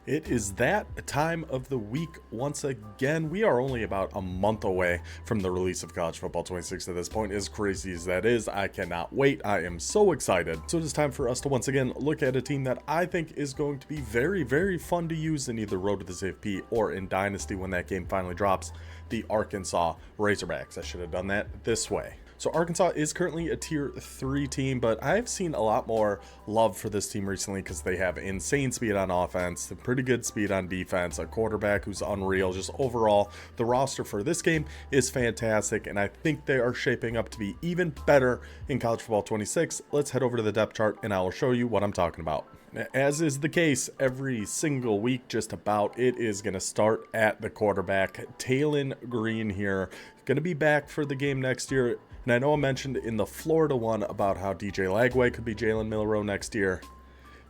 It is that time of the week once again. We are only about a month away from the release of College Football 26 at this point. As crazy as that is, I cannot wait. I am so excited. So it is time for us to once again look at a team that I think is going to be very, very fun to use in either Road to the CFP or in Dynasty when that game finally drops, the Arkansas Razorbacks. I should have done that this way. So Arkansas is currently a tier 3 team, but I've seen a lot more love for this team recently because they have insane speed on offense, pretty good speed on defense, a quarterback who's unreal. Just overall, the roster for this game is fantastic, and I think they are shaping up to be even better in College Football 26. Let's head over to the depth chart, and I will show you what I'm talking about. As is the case every single week, just about, it is going to start at the quarterback. Taylen Green here, going to be back for the game next year. And I know I mentioned in the Florida one about how DJ Lagway could be Jalen Milroe next year.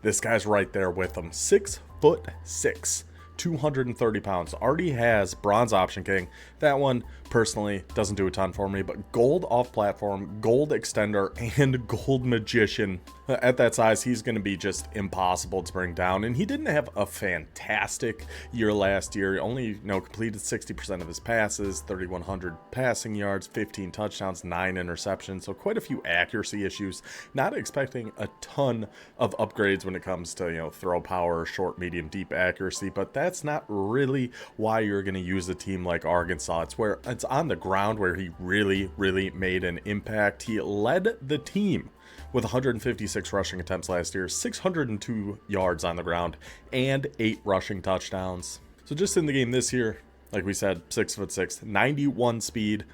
This guy's right there with him. 6'6", 230 pounds. Already has Bronze Option King. That one, personally, doesn't do a ton for me, but Gold Off Platform, Gold Extender, and Gold Magician. At that size, he's going to be just impossible to bring down. And he didn't have a fantastic year last year. He only, completed 60% of his passes, 3,100 passing yards, 15 touchdowns, 9 interceptions. So quite a few accuracy issues. Not expecting a ton of upgrades when it comes to, throw power, short, medium, deep accuracy. But that's not really why you're going to use a team like Arkansas. It's on the ground where he really, really made an impact. He led the team with 156 rushing attempts last year, 602 yards on the ground, and 8 rushing touchdowns. So just in the game this year, like we said, 6'6", 91 speed.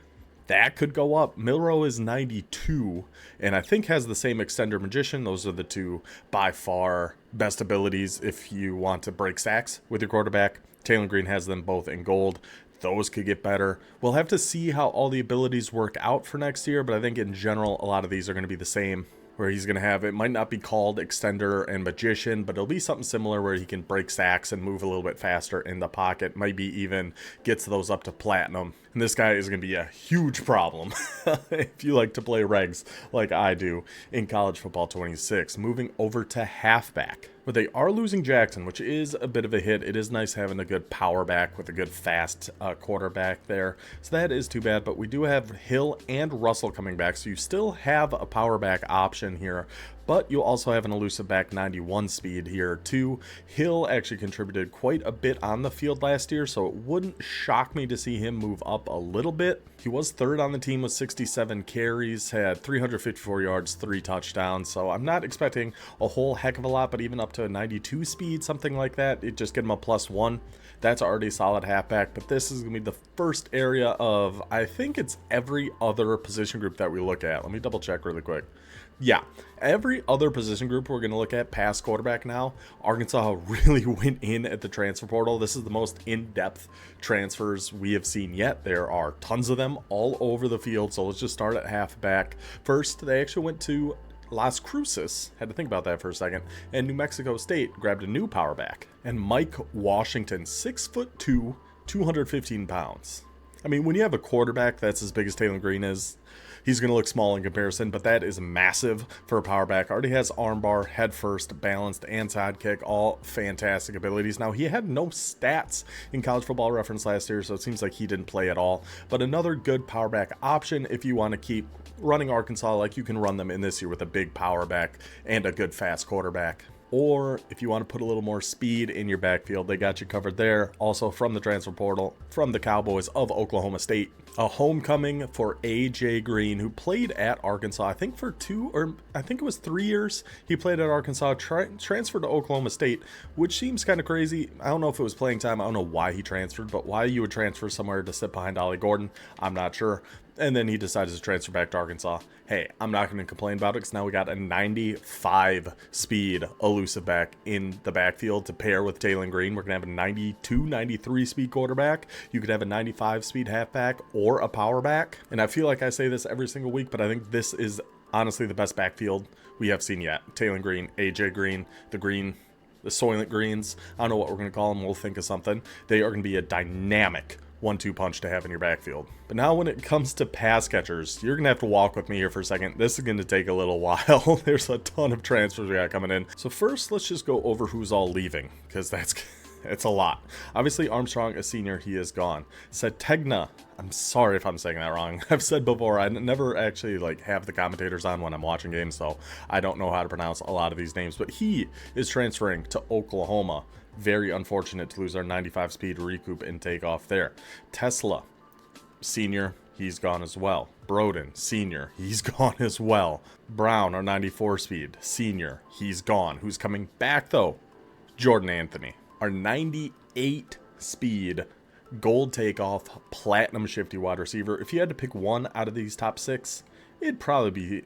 That could go up. Milroe is 92, and I think has the same extender magician. Those are the two by far best abilities if you want to break sacks with your quarterback. Taylen Green has them both in gold. Those could get better. We'll have to see how all the abilities work out for next year, but I think in general, a lot of these are going to be the same. Where he's going to have, it might not be called Extender and Magician, but it'll be something similar where he can break sacks and move a little bit faster in the pocket. Maybe even gets those up to Platinum. And this guy is going to be a huge problem if you like to play regs like I do in College Football 26. Moving over to halfback. But they are losing Jackson, which is a bit of a hit. It is nice having a good power back with a good fast quarterback there. So that is too bad, but we do have Hill and Russell coming back. So you still have a power back option here. But you also have an elusive back 91 speed here too. Hill actually contributed quite a bit on the field last year, so it wouldn't shock me to see him move up a little bit. He was third on the team with 67 carries, had 354 yards, 3 touchdowns, so I'm not expecting a whole heck of a lot, but even up to a 92 speed, something like that, it just get him a +1. That's already a solid halfback, but this is going to be the first area of, I think it's every other position group that we look at. Let me double check really quick. Yeah, every other position group we're going to look at past quarterback now. Arkansas really went in at the transfer portal. This is the most in-depth transfers we have seen yet. There are tons of them all over the field, so let's just start at halfback. First, they actually went to Las Cruces, had to think about that for a second, and New Mexico State grabbed a new power back. And Mike Washington, 6'2", 215 pounds. I mean, when you have a quarterback that's as big as Taylen Green is, he's going to look small in comparison, but that is massive for a power back. Already has armbar, head first, balanced, and sidekick, all fantastic abilities. Now, he had no stats in College Football Reference last year, so it seems like he didn't play at all. But another good power back option if you want to keep running Arkansas like you can run them in this year with a big power back and a good fast quarterback. Or if you want to put a little more speed in your backfield, they got you covered there. Also from the transfer portal, from the Cowboys of Oklahoma State. A homecoming for A.J. Green, who played at Arkansas, I think for 3 years. He played at Arkansas, transferred to Oklahoma State, which seems kind of crazy. I don't know if it was playing time. I don't know why he transferred, but why you would transfer somewhere to sit behind Ollie Gordon, I'm not sure. And then he decided to transfer back to Arkansas. Hey, I'm not going to complain about it because now we got a 95 speed elusive back in the backfield to pair with Taylen Green. We're going to have a 92, 93 speed quarterback. You could have a 95 speed halfback or a power back. And I feel like I say this every single week, but I think this is honestly the best backfield we have seen yet. Taylen Green, AJ Green, the Soylent Greens. I don't know what we're going to call them. We'll think of something. They are going to be a dynamic 1-2 punch to have in your backfield. But now when it comes to pass catchers, you're going to have to walk with me here for a second. This is going to take a little while. There's a ton of transfers we got coming in. So first, let's just go over who's all leaving, because that's It's a lot. Obviously, Armstrong, a senior, he is gone. Sategna, I'm sorry if I'm saying that wrong. I've said before, I never actually have the commentators on when I'm watching games, so I don't know how to pronounce a lot of these names. But he is transferring to Oklahoma. Very unfortunate to lose our 95 speed recoup and take off there. Tesla, senior, he's gone as well. Broden, senior, he's gone as well. Brown, our 94 speed, senior, he's gone. Who's coming back though? Jordan Anthony, our 98 speed, gold takeoff, platinum shifty wide receiver. If you had to pick one out of these top 6, it'd probably be,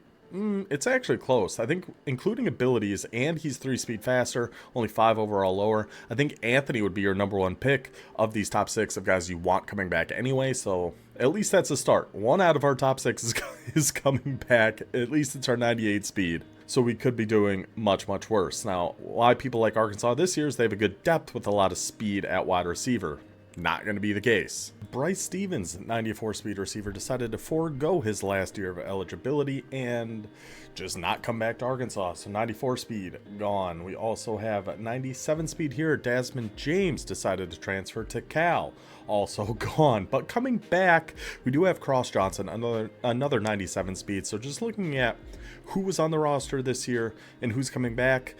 it's actually close. I think including abilities, and he's 3 speed faster, only 5 overall lower. I think Anthony would be your number 1 pick of these top 6 of guys you want coming back anyway. So at least that's a start. 1 out of our top 6 is coming back. At least it's our 98 speed. So we could be doing much, much worse. Now, why people like Arkansas this year is they have a good depth with a lot of speed at wide receiver. Not going to be the case. Bryce Stevens, 94 speed receiver, decided to forego his last year of eligibility and just not come back to Arkansas. So 94 speed, gone. We also have 97 speed here. Desmond James decided to transfer to Cal. Also gone. But coming back, we do have Cross Johnson, another 97 speed. So just looking at who was on the roster this year and who's coming back,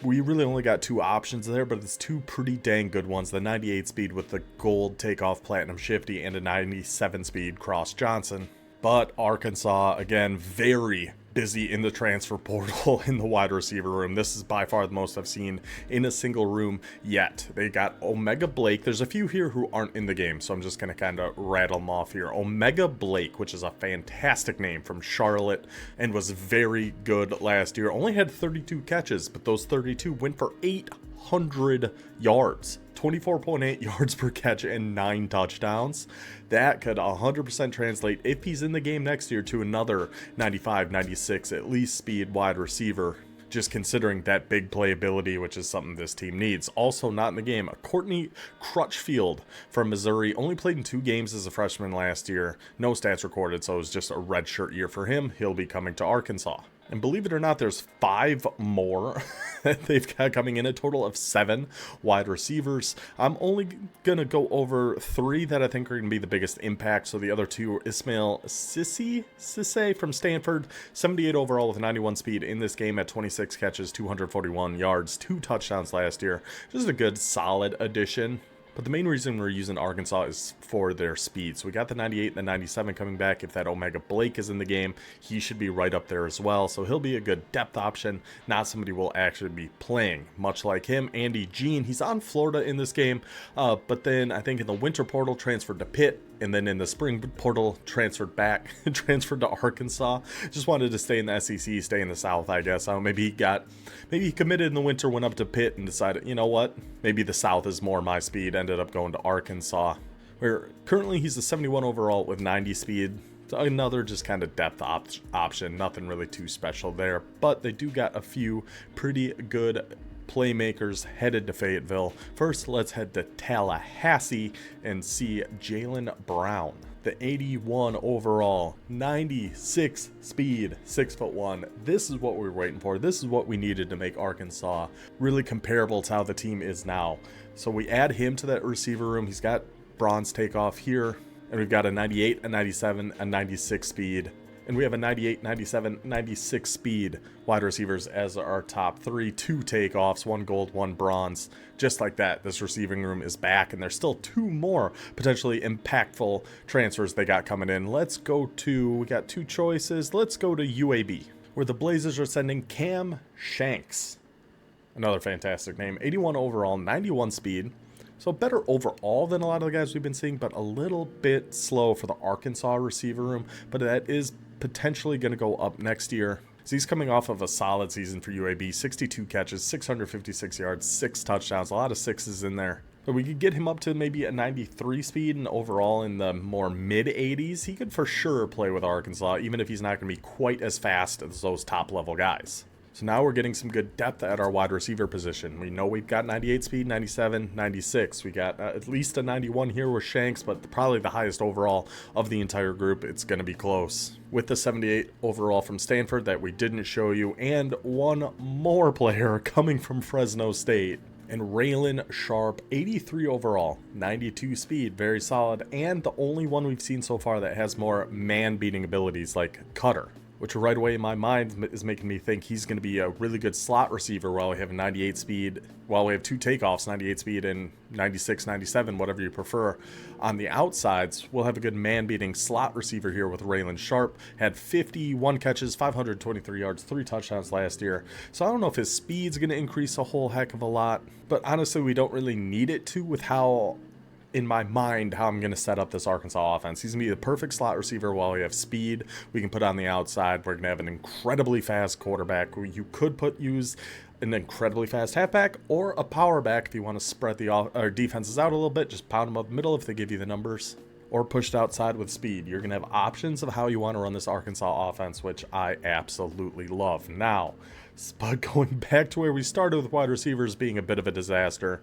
we really only got 2 options there, but it's 2 pretty dang good ones. The 98 speed with the gold takeoff platinum shifty and a 97 speed Cross Johnson. But Arkansas, again, very busy in the transfer portal in the wide receiver room. This is by far the most I've seen in a single room yet. They got Omega Blake. There's a few here who aren't in the game, so I'm just going to kind of rattle them off here. Omega Blake, which is a fantastic name, from Charlotte, and was very good last year. Only had 32 catches, but those 32 went for 800 yards. 24.8 yards per catch and 9 touchdowns. That could 100% translate, if he's in the game next year, to another 95, 96, at least speed wide receiver. Just considering that big playability, which is something this team needs. Also not in the game, Courtney Crutchfield from Missouri. Only played in 2 games as a freshman last year. No stats recorded, so it was just a redshirt year for him. He'll be coming to Arkansas. And believe it or not, there's 5 more that they've got coming in, a total of 7 wide receivers. I'm only going to go over 3 that I think are going to be the biggest impact. So the other 2 are Ismail Cisse from Stanford, 78 overall with 91 speed in this game at 26 catches, 241 yards, 2 touchdowns last year. Just a good, solid addition. But the main reason we're using Arkansas is for their speed. So we got the 98 and the 97 coming back. If that Omega Blake is in the game, he should be right up there as well. So he'll be a good depth option, not somebody we'll actually be playing. Much like him, Andy Jean, he's on Florida in this game. But then I think in the winter portal transferred to Pitt. And then in the spring portal, transferred to Arkansas. Just wanted to stay in the SEC, stay in the South, I guess. Maybe he committed in the winter, went up to Pitt, and decided, you know what? Maybe the South is more my speed. Ended up going to Arkansas, where currently he's a 71 overall with 90 speed. So another just kind of depth option. Nothing really too special there. But they do got a few pretty good playmakers headed to Fayetteville. First, let's head to Tallahassee and see Jalen Brown, the 81 overall, 96 speed, 6'1". This is what we were waiting for. This is what we needed to make Arkansas really comparable to how the team is now. So we add him to that receiver room. He's got bronze takeoff here, and we've got a 98, a 97, a 96 speed. And we have a 98, 97, 96 speed wide receivers as our top 3. 2 takeoffs, 1 gold, 1 bronze. Just like that, this receiving room is back, and there's still 2 more potentially impactful transfers they got coming in. We got 2 choices. Let's go to UAB, where the Blazers are sending Cam Shanks. Another fantastic name. 81 overall, 91 speed. So better overall than a lot of the guys we've been seeing, but a little bit slow for the Arkansas receiver room. But that is potentially going to go up next year. So he's coming off of a solid season for UAB. 62 catches, 656 yards, 6 touchdowns, a lot of 6s in there. But we could get him up to maybe a 93 speed, and overall in the more mid-80s, he could for sure play with Arkansas, even if he's not going to be quite as fast as those top-level guys. So now we're getting some good depth at our wide receiver position. We know we've got 98 speed, 97, 96. We got at least a 91 here with Shanks, but probably the highest overall of the entire group. It's going to be close. With the 78 overall from Stanford that we didn't show you, and 1 more player coming from Fresno State. And Raylan Sharp, 83 overall, 92 speed, very solid, and the only one we've seen so far that has more man-beating abilities like Cutter, which right away in my mind is making me think he's going to be a really good slot receiver while we have 98 speed, while we have 2 takeoffs, 98 speed and 96, 97, whatever you prefer. On the outsides, we'll have a good man-beating slot receiver here with Raylan Sharp. Had 51 catches, 523 yards, 3 touchdowns last year. So I don't know if his speed's going to increase a whole heck of a lot, but honestly, we don't really need it to with how, in my mind, how I'm going to set up this Arkansas offense. He's going to be the perfect slot receiver while we have speed. We can put on the outside. We're going to have an incredibly fast quarterback. You could use an incredibly fast halfback or a power back if you want to spread the defenses out a little bit. Just pound them up the middle if they give you the numbers. Or pushed outside with speed. You're going to have options of how you want to run this Arkansas offense, which I absolutely love. Now, but going back to where we started with wide receivers being a bit of a disaster,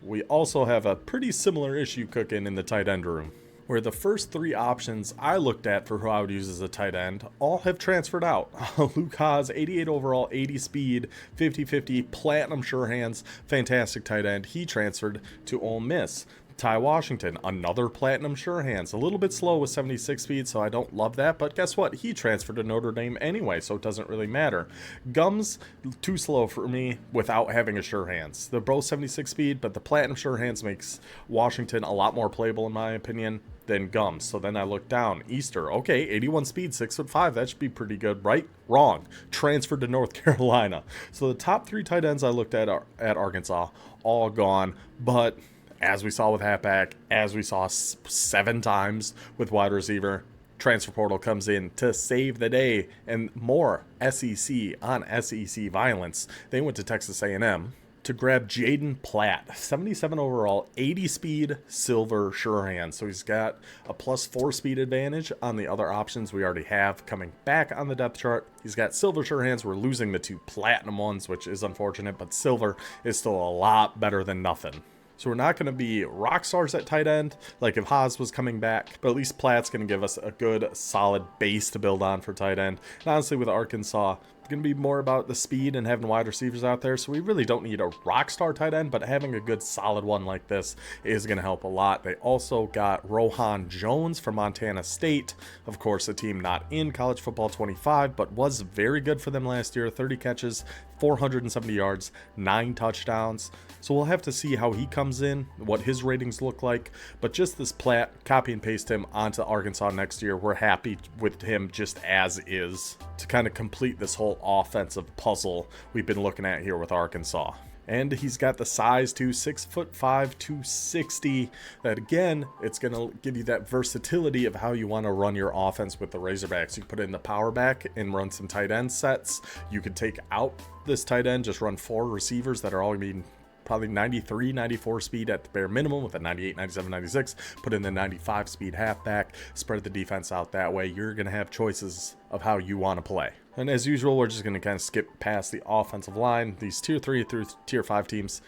we also have a pretty similar issue cooking in the tight end room, where the first 3 options I looked at for who I would use as a tight end all have transferred out. Luke Haas, 88 overall, 80 speed, 50-50, platinum sure hands, fantastic tight end. He transferred to Ole Miss. Ty Washington, another platinum sure hands, a little bit slow with 76 speed, so I don't love that, but guess what? He transferred to Notre Dame anyway, so it doesn't really matter. Gums, too slow for me without having a sure hands. They're both 76 speed, but the platinum sure hands makes Washington a lot more playable in my opinion than Gums. So then I look down. Easter, okay, 81 speed, 6'5", that should be pretty good, right? Wrong. Transferred to North Carolina. So the top 3 tight ends I looked at Arkansas, all gone, but as we saw with halfback, as we saw 7 times with wide receiver, transfer portal comes in to save the day, and more SEC on SEC violence. They went to Texas A&M to grab Jaden Platt, 77 overall, 80 speed, silver sure hand. So he's got a +4 speed advantage on the other options we already have coming back on the depth chart. He's got silver sure hands. We're losing the 2 platinum ones, which is unfortunate, but silver is still a lot better than nothing. So we're not going to be rock stars at tight end, like if Haas was coming back, but at least Platt's going to give us a good, solid base to build on for tight end. And honestly, with Arkansas, it's going to be more about the speed and having wide receivers out there, so we really don't need a rock star tight end, but having a good, solid one like this is going to help a lot. They also got Rohan Jones from Montana State, of course, a team not in college football 25, but was very good for them last year, 30 catches, 470 yards, 9 touchdowns. So we'll have to see how he comes in, what his ratings look like. But just this Platt, copy and paste him onto Arkansas next year. We're happy with him just as is to kind of complete this whole offensive puzzle we've been looking at here with Arkansas. And he's got the size too, 6'5", 260. That again, it's going to give you that versatility of how you want to run your offense with the Razorbacks. You can put in the power back and run some tight end sets. You could take out this tight end, just run 4 receivers that are all going to be probably 93, 94 speed at the bare minimum with a 98, 97, 96. Put in the 95 speed halfback, spread the defense out that way. You're going to have choices of how you want to play. And as usual, we're just going to kind of skip past the offensive line. These tier 3 through tier 5 teams,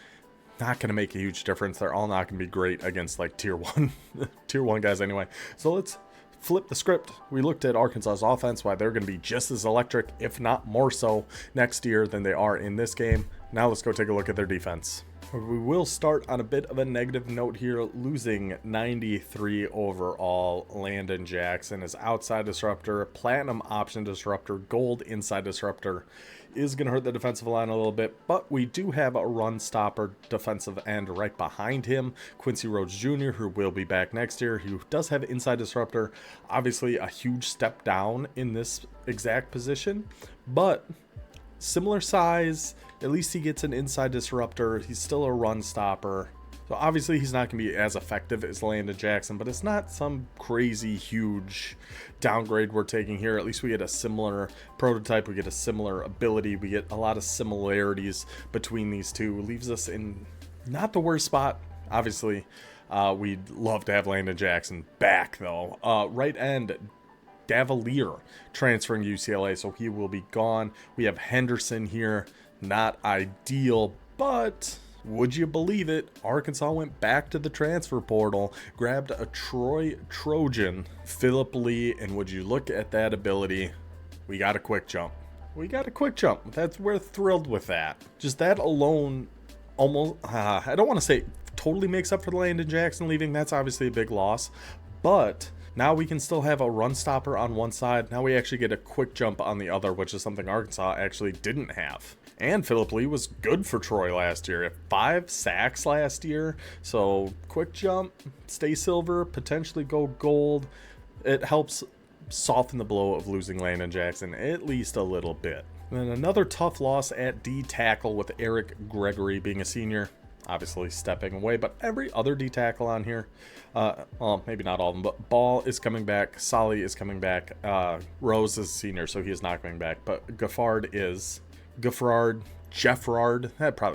not going to make a huge difference. They're all not going to be great against like tier 1 tier 1 guys anyway. So let's flip the script. We looked at Arkansas's offense, why they're going to be just as electric, if not more so, next year than they are in this game. Now let's go take a look at their defense. We will start on a bit of a negative note here, losing 93 overall. Landon Jackson is outside disruptor, platinum option disruptor, gold inside disruptor. Is going to hurt the defensive line a little bit, but we do have a run stopper defensive end right behind him, Quincy Rhodes Jr., who will be back next year, who does have inside disruptor. Obviously a huge step down in this exact position, but similar size. At least he gets an inside disruptor. He's still a run stopper. So obviously he's not going to be as effective as Landon Jackson, but it's not some crazy huge downgrade we're taking here. At least we get a similar prototype. We get a similar ability. We get a lot of similarities between these two. Leaves us in not the worst spot. Obviously, we'd love to have Landon Jackson back though. Right end, Davalier transferring UCLA, so he will be gone. We have Henderson here. Not ideal, but would you believe it? Arkansas went back to the transfer portal, grabbed a Troy Trojan, Phillip Lee, and would you look at that ability? We got a quick jump. We're thrilled with that. Just that alone almost, I don't want to say totally makes up for the Landon Jackson leaving. That's obviously a big loss, but now we can still have a run stopper on one side. Now we actually get a quick jump on the other, which is something Arkansas actually didn't have. And Phillip Lee was good for Troy last year. 5 sacks last year. So quick jump, stay silver, potentially go gold. It helps soften the blow of losing Landon Jackson at least a little bit. And then another tough loss at D tackle with Eric Gregory being a senior. Obviously stepping away, but every other D tackle on here, well, maybe not all of them, but Ball is coming back, Solly is coming back, Rose is senior, so he is not coming back, but Jeffrard,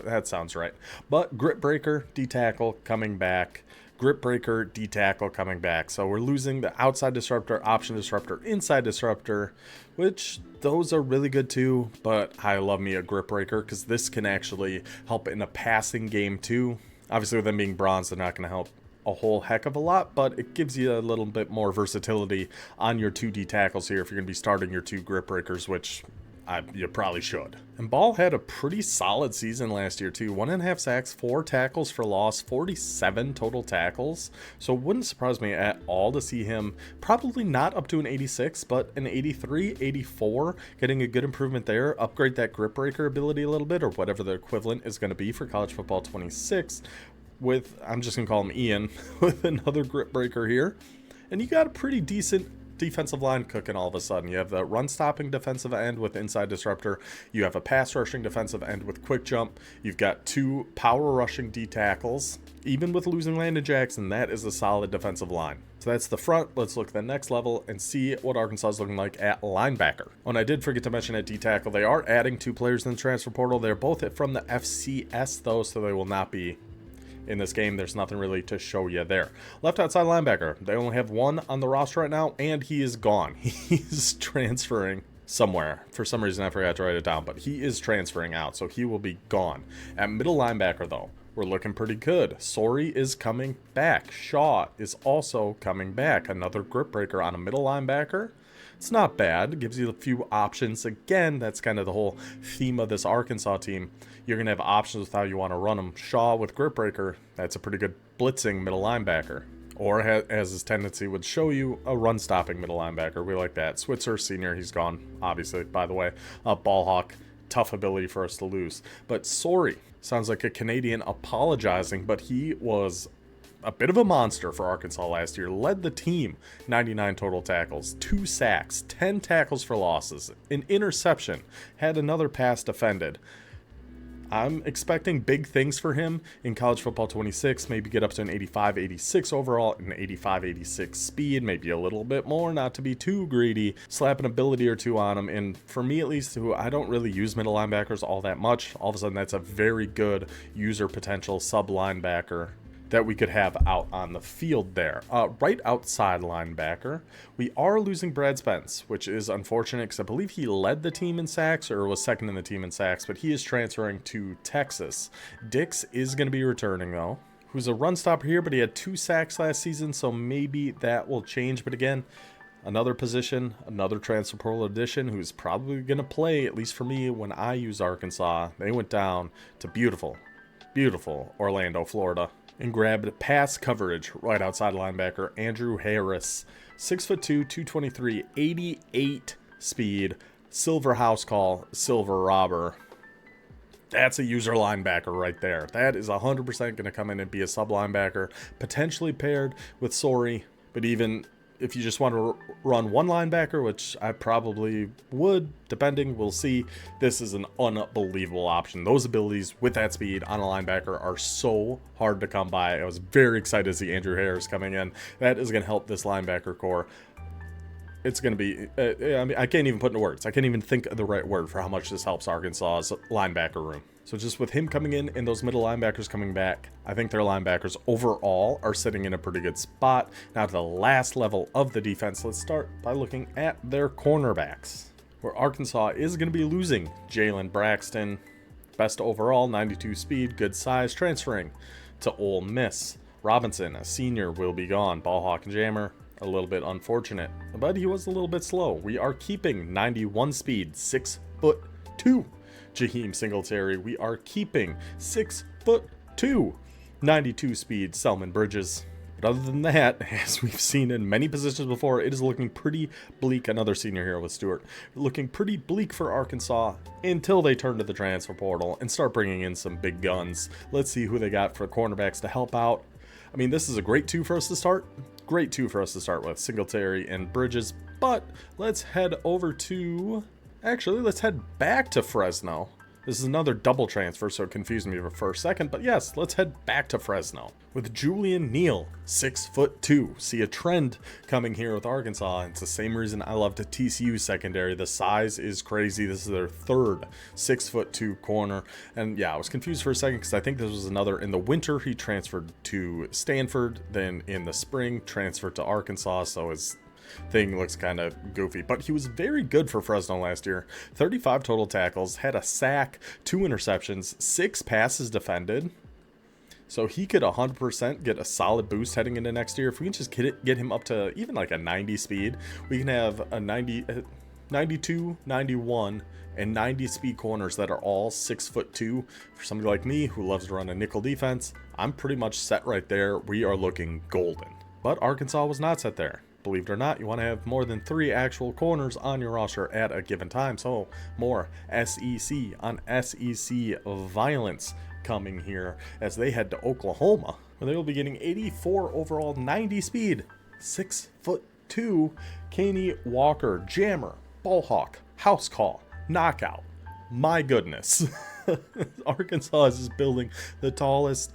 that sounds right. But Grip Breaker, D tackle coming back. Grip Breaker, D tackle coming back. So we're losing the outside disruptor, option disruptor, inside disruptor, which those are really good too. But I love me a Grip Breaker because this can actually help in a passing game too. Obviously, with them being bronze, they're not going to help a whole heck of a lot, but it gives you a little bit more versatility on your 2D tackles here if you're going to be starting your 2 Grip Breakers, which you probably should. And Ball had a pretty solid season last year too. 1.5 sacks, 4 tackles for loss, 47 total tackles. So it wouldn't surprise me at all to see him probably not up to an 86, but an 83, 84, getting a good improvement there. Upgrade that grip breaker ability a little bit, or whatever the equivalent is going to be for college football 26 with, I'm just going to call him Ian, with another grip breaker here. And you got a pretty decent defensive line cooking all of a sudden. You have the run stopping defensive end with inside disruptor. You have a pass rushing defensive end with quick jump. You've got 2 power rushing D tackles. Even with losing Landon Jackson, that is a solid defensive line. So that's the front. Let's look at the next level and see what Arkansas is looking like at linebacker. And I did forget to mention at D tackle, they are adding 2 players in the transfer portal. They're both from the FCS though, so they will not be in this game. There's nothing really to show you there. Left outside linebacker, they only have 1 on the roster right now, and he is gone. He's transferring somewhere. For some reason I forgot to write it down, but he is transferring out, so he will be gone. At middle linebacker though, we're looking pretty good. Sori is coming back. Shaw is also coming back. Another grip breaker on a middle linebacker. It's not bad. It gives you a few options. Again, that's kind of the whole theme of this Arkansas team. You're going to have options with how you want to run them. Shaw with grip breaker, that's a pretty good blitzing middle linebacker. Or as his tendency would show you, a run stopping middle linebacker. We like that. Switzer, senior, he's gone, obviously, by the way. Ball hawk, tough ability for us to lose. But Sori, sounds like a Canadian apologizing, but he was a bit of a monster for Arkansas last year. Led the team, 99 total tackles, 2 sacks, 10 tackles for losses, an interception, had another pass defended. I'm expecting big things for him in college football 26, maybe get up to an 85, 86 overall, an 85, 86 speed, maybe a little bit more, not to be too greedy, slap an ability or 2 on him. And for me at least, who I don't really use middle linebackers all that much, all of a sudden that's a very good user potential sub linebacker that we could have out on the field there. Right outside linebacker, we are losing Brad Spence, which is unfortunate because I believe he led the team in sacks or was second in the team in sacks, but he is transferring to Texas. Dix is going to be returning though, who's a run stopper here, but he had 2 sacks last season, so maybe that will change. But again, another position, another transfer portal addition who's probably going to play, at least for me, when I use Arkansas. They went down to beautiful Orlando, Florida, and grabbed pass coverage right outside linebacker Andrew Harris. 6'2", 223, 88 speed, silver house call, silver robber. That's a user linebacker right there. That is 100% going to come in and be a sub linebacker, potentially paired with Sori. But even if you just want to run one linebacker, which I probably would, depending, we'll see, this is an unbelievable option. Those abilities with that speed on a linebacker are so hard to come by. I was very excited to see Andrew Harris coming in. That is going to help this linebacker core. It's going to be, I mean, I can't even put into words. I can't even think of the right word for how much this helps Arkansas's linebacker room. So just with him coming in and those middle linebackers coming back, I think their linebackers overall are sitting in a pretty good spot. Now to the last level of the defense, let's start by looking at their cornerbacks, where Arkansas is going to be losing Jalen Braxton, best overall, 92 speed, good size, transferring to Ole Miss. Robinson, a senior, will be gone. Ball hawk and jammer, a little bit unfortunate, but he was a little bit slow. We are keeping 91 speed, 6'2". Jaheim Singletary, we are keeping 6'4", 6'2", 92 speed Selman Bridges. But other than that, as we've seen in many positions before, it is looking pretty bleak. Another senior here with Stewart. Looking pretty bleak for Arkansas until they turn to the transfer portal and start bringing in some big guns. Let's see who they got for cornerbacks to help out. I mean, this is a great two for us to start. Great two for us to start with, Singletary and Bridges. But let's head over to... Actually, let's head back to Fresno. This is another double transfer, so it confused me for a second. But yes, let's head back to Fresno with Julian Neal, 6'2". See a trend coming here with Arkansas. And it's the same reason I love the TCU secondary. The size is crazy. This is their third 6'2" corner. And yeah, I was confused for a second because I think this was another in the winter. He transferred to Stanford. Then in the spring, transferred to Arkansas. So his thing looks kind of goofy, but he was very good for Fresno last year. 35 total tackles, had a sack, 2 interceptions, 6 passes defended. So he could 100% get a solid boost heading into next year. If we can just get him up to even like a 90 speed, we can have a 92, 91, and 90 speed corners that are all 6'2". For somebody like me who loves to run a nickel defense, I'm pretty much set right there. We are looking golden. But Arkansas was not set there. Believe it or not, you want to have more than 3 actual corners on your roster at a given time. So more SEC on SEC violence coming here as they head to Oklahoma, where they will be getting 84 overall, 90 speed, 6'2", Caney Walker, jammer, ball hawk, house call, knockout. My goodness. Arkansas is building the tallest,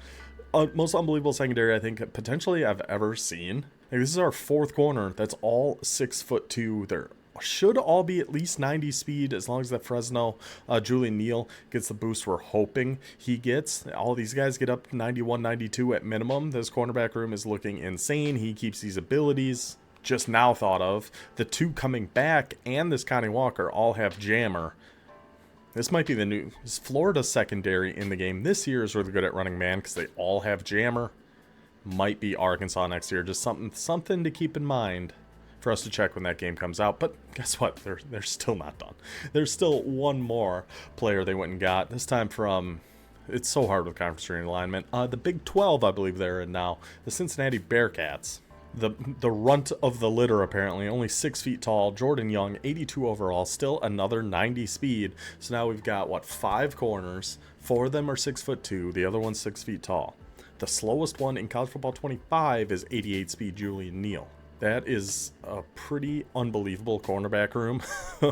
most unbelievable secondary I think potentially I've ever seen. Like, this is our 4th corner that's all 6'2". There should all be at least 90 speed as long as that Fresno Julian Neal gets the boost we're hoping he gets. All these guys get up 91, 92 at minimum. This cornerback room is looking insane. He keeps these abilities. Just now thought of. The 2 coming back and this Connie Walker all have jammer. This might be the new Florida secondary in the game this year is really good at running man because they all have jammer. Might be Arkansas next year. Just something to keep in mind for us to check when that game comes out. But guess what? They're still not done. There's still one more player they went and got. This time from... It's so hard with conference realignment. The Big 12, I believe they're in now. The Cincinnati Bearcats. The runt of the litter, apparently. Only 6 feet tall. Jordan Young, 82 overall. Still another 90 speed. So now we've got, what, 5 corners. 4 of them are 6'2". The other one's 6 feet tall. The slowest one in college football 25 is 88 speed Julian Neal. That is a pretty unbelievable cornerback room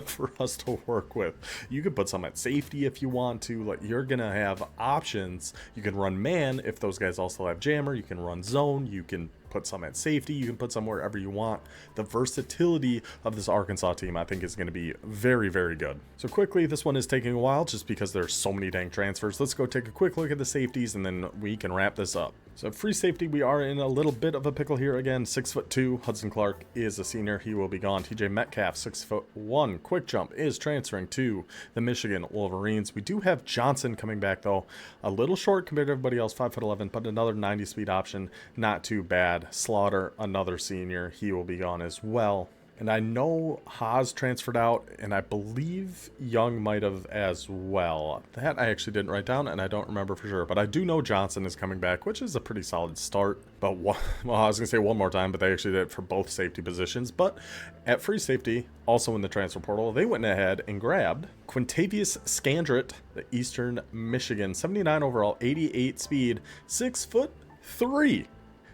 for us to work with. You can put some at safety if you want to. Like, you're going to have options. You can run man if those guys also have jammer. You can run zone. You can put some at safety. You can put some wherever you want. The versatility of this Arkansas team, I think, is going to be very, very good. So quickly, this one is taking a while just because there's so many dang transfers. Let's go take a quick look at the safeties and then we can wrap this up. So free safety, we are in a little bit of a pickle here again. 6'2". Hudson Clark is a senior. He will be gone. TJ Metcalf, 6'1". Quick jump is transferring to the Michigan Wolverines. We do have Johnson coming back though. A little short compared to everybody else, 5'11", but another 90 speed option. Not too bad. Slaughter, another senior. He will be gone as well. And I know Haas transferred out, and I believe Young might have as well. That I actually didn't write down, and I don't remember for sure. But I do know Johnson is coming back, which is a pretty solid start. But, well, I was going to say one more time, but they actually did it for both safety positions. But at free safety, also in the transfer portal, they went ahead and grabbed Quintavious Scandrett, the Eastern Michigan, 79 overall, 88 speed, 6'3".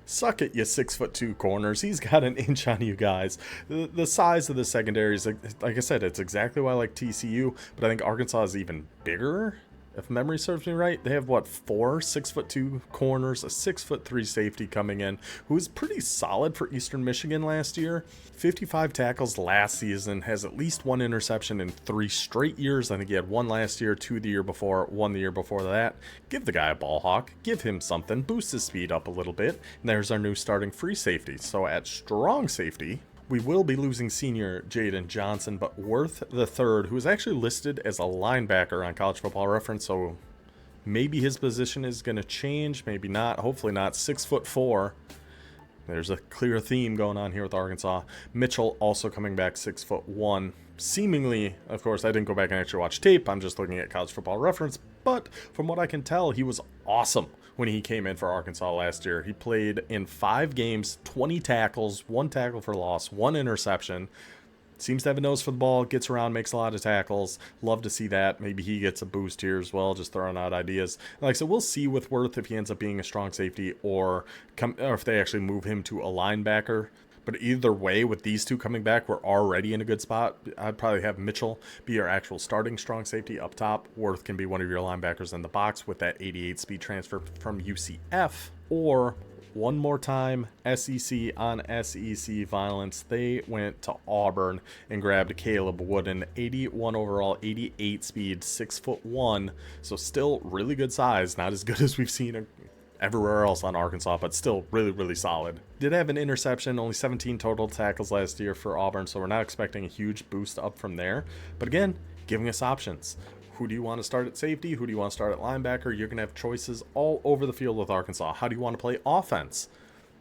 Suck it, you 6'2" corners. He's got an inch on you guys. The size of the secondary is, like I said, it's exactly why I like TCU, but I think Arkansas is even bigger. If memory serves me right, they have, what, 4 6'2" corners, a 6'3" safety coming in, who was pretty solid for Eastern Michigan last year. 55 tackles last season, has at least 1 interception in 3 straight years. I think he had 1 last year, 2 the year before, 1 the year before that. Give the guy a ball hawk, give him something, boost his speed up a little bit. And there's our new starting free safety. So at strong safety, we will be losing senior Jaden Johnson, but Worth III, who is actually listed as a linebacker on College Football Reference, so maybe his position is going to change, maybe not, hopefully not. 6'4", There's a clear theme going on here with Arkansas. Mitchell also coming back 6'1". Seemingly, of course, I didn't go back and actually watch tape. I'm just looking at College Football Reference. But from what I can tell, he was awesome when he came in for Arkansas last year. He played in 5 games, 20 tackles, 1 tackle for loss, 1 interception. Seems to have a nose for the ball, gets around, makes a lot of tackles. Love to see that. Maybe he gets a boost here as well, just throwing out ideas. Like I said, we'll see with Worth if he ends up being a strong safety or if they actually move him to a linebacker. But either way, with these two coming back, we're already in a good spot. I'd probably have Mitchell be our actual starting strong safety up top. Worth can be one of your linebackers in the box with that 88 speed transfer from UCF. Or one more time, SEC on SEC violence. They went to Auburn and grabbed Caleb Wooden, 81 overall, 88 speed, 6'1". So still really good size. Not as good as we've seen everywhere else on Arkansas, but still really, really solid. Did have an interception, only 17 total tackles last year for Auburn, so we're not expecting a huge boost up from there. But again, giving us options. Who do you want to start at safety? Who do you want to start at linebacker? You're going to have choices all over the field with Arkansas. How do you want to play offense?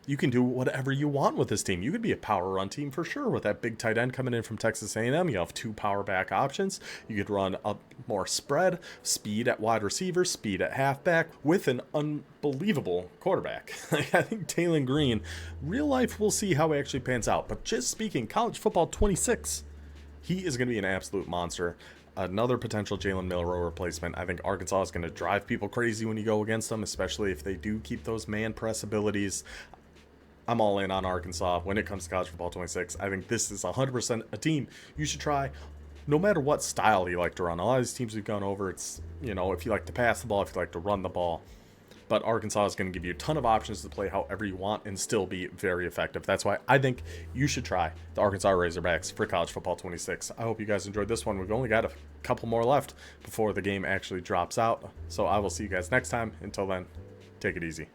You can do whatever you want with this team. You could be a power run team for sure with that big tight end coming in from Texas A&M. You have 2 power back options. You could run up more spread, speed at wide receiver, speed at halfback with an unbelievable quarterback. I think Taylon Green, real life, we'll see how it actually pans out. But just speaking, college football 26, he is going to be an absolute monster. Another potential Jalen Milroe replacement. I think Arkansas is going to drive people crazy when you go against them, especially if they do keep those man press abilities. I'm all in on Arkansas when it comes to college football 26. I think this is 100% a team you should try no matter what style you like to run. A lot of these teams we've gone over, it's, you know, if you like to pass the ball, if you like to run the ball. But Arkansas is going to give you a ton of options to play however you want and still be very effective. That's why I think you should try the Arkansas Razorbacks for college football 26. I hope you guys enjoyed this one. We've only got a couple more left before the game actually drops out. So I will see you guys next time. Until then, take it easy.